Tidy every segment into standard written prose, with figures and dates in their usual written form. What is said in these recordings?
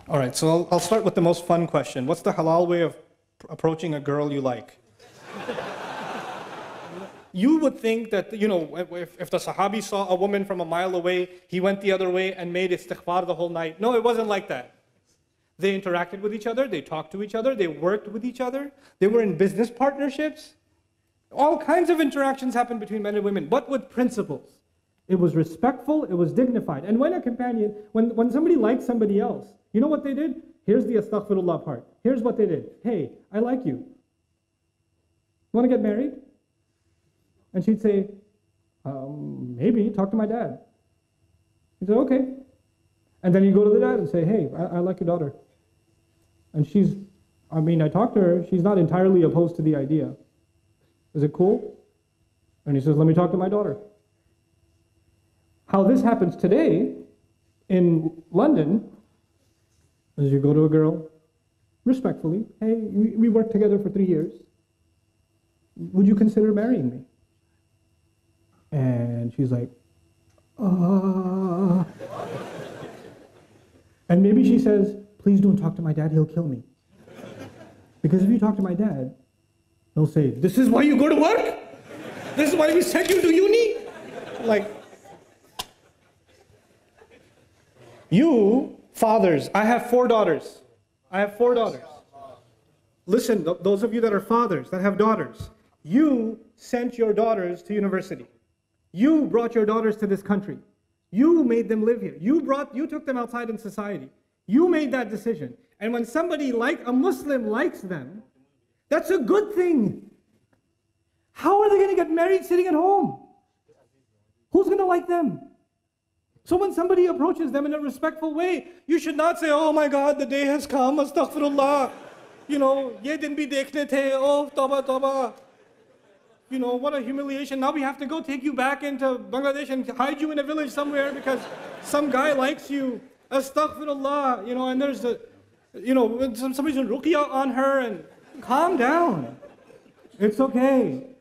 All right, so I'll start with the most fun question. What's the halal way of approaching a girl you like? You would think that, if the Sahabi saw a woman from a mile away, he went the other way and made istighfar the whole night. No, it wasn't like that. They interacted with each other, they talked to each other, they worked with each other, they were in business partnerships. All kinds of interactions happened between men and women, but with principles. It was respectful, it was dignified. And when a companion, when somebody liked somebody else, you know what they did? Here's the astaghfirullah part. Here's what they did. Hey, I like you. Want to get married? And she'd say, maybe, talk to my dad. He'd say, okay. And then you go to the dad and say, hey, I like your daughter. And I talked to her, she's not entirely opposed to the idea. Is it cool? And he says, let me talk to my daughter. How this happens today in London is you go to a girl, respectfully, hey, we worked together for 3 years. Would you consider marrying me? And she's like, And maybe she says, please don't talk to my dad, he'll kill me. Because if you talk to my dad, he'll say, this is why you go to work? This is why we sent you to uni? You, fathers, I have 4 daughters. Listen, those of you that are fathers, that have daughters, you sent your daughters to university. You brought your daughters to this country. You made them live here. You took them outside in society. You made that decision. And when somebody a Muslim likes them, that's a good thing. How are they going to get married sitting at home? Who's going to like them? So when somebody approaches them in a respectful way, you should not say, oh my God, the day has come, astaghfirullah. Ye din bhi dekhne the, oh, tawbah, tawbah. What a humiliation. Now we have to go take you back into Bangladesh and hide you in a village somewhere because some guy likes you. Astaghfirullah. And there's somebody's doing ruqyah on her, and calm down. It's okay.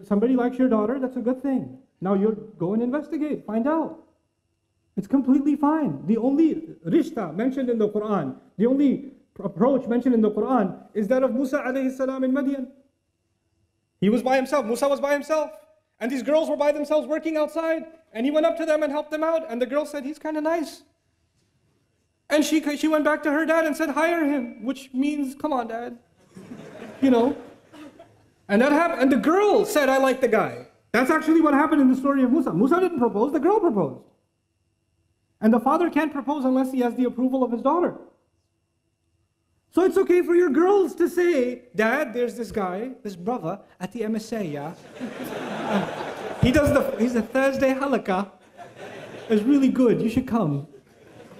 Somebody likes your daughter, that's a good thing. Now go and investigate, find out. It's completely fine. The only rishta mentioned in the Quran, the only approach mentioned in the Quran is that of Musa alayhi salam in Madian. He was by himself, Musa was by himself. And these girls were by themselves working outside. And he went up to them and helped them out. And the girl said, he's kind of nice. And she went back to her dad and said, hire him. Which means, come on, dad. And that happened. And the girl said, I like the guy. That's actually what happened in the story of Musa. Musa didn't propose, the girl proposed. And the father can't propose unless he has the approval of his daughter. So it's okay for your girls to say, Dad, there's this guy, this brother at the MSA, yeah? He's a Thursday halakah. It's really good, you should come.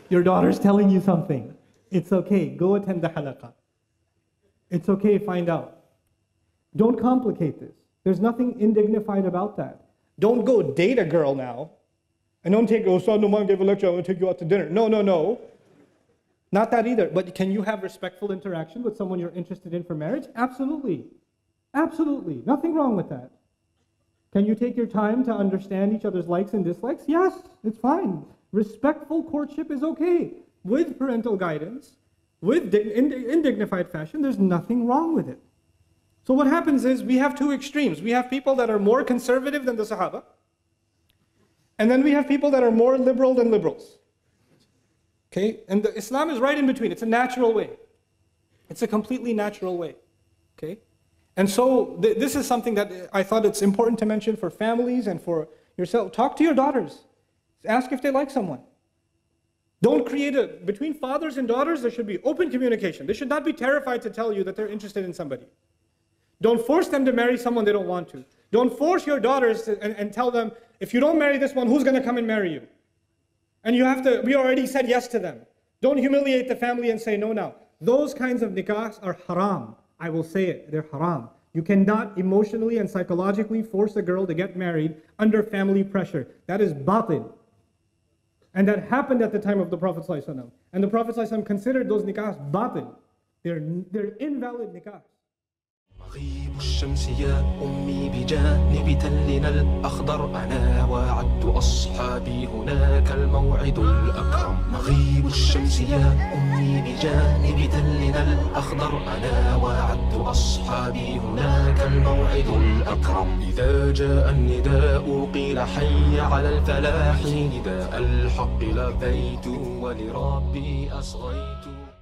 Your daughter's telling you something. It's okay, go attend the halakah. It's okay, find out. Don't complicate this. There's nothing indignified about that. Don't go date a girl now. And don't take, Ustad Nouman gave a lecture, I'm going to take you out to dinner. No. Not that either. But can you have respectful interaction with someone you're interested in for marriage? Absolutely. Absolutely. Nothing wrong with that. Can you take your time to understand each other's likes and dislikes? Yes, it's fine. Respectful courtship is okay. With parental guidance, in dignified fashion, there's nothing wrong with it. So what happens is we have 2 extremes. We have people that are more conservative than the Sahaba. And then we have people that are more liberal than liberals. Okay? And Islam is right in between. It's a natural way. It's a completely natural way. Okay? And so this is something that I thought it's important to mention for families and for yourself. Talk to your daughters. Ask if they like someone. Don't create between fathers and daughters, there should be open communication. They should not be terrified to tell you that they're interested in somebody. Don't force them to marry someone they don't want to. Don't force your daughters and tell them, if you don't marry this one, who's going to come and marry you? And we already said yes to them. Don't humiliate the family and say no now. Those kinds of nikahs are haram. I will say it, they're haram. You cannot emotionally and psychologically force a girl to get married under family pressure. That is batil. And that happened at the time of the Prophet ﷺ. And the Prophet ﷺ considered those nikahs batil. They're invalid nikahs. الشمس يا أمي بجانب تلنا الأخضر، أنا وعدت أصحابي هناك الموعد الأكرم. مغيب الشمس يا أمي بجانب تلنا الأخضر، أنا وعدت أصحابي هناك الموعد الأكرم. إذا جاء النداء قيل حي على الفلاح، نداء الحق لبيت ولربي أصغيت.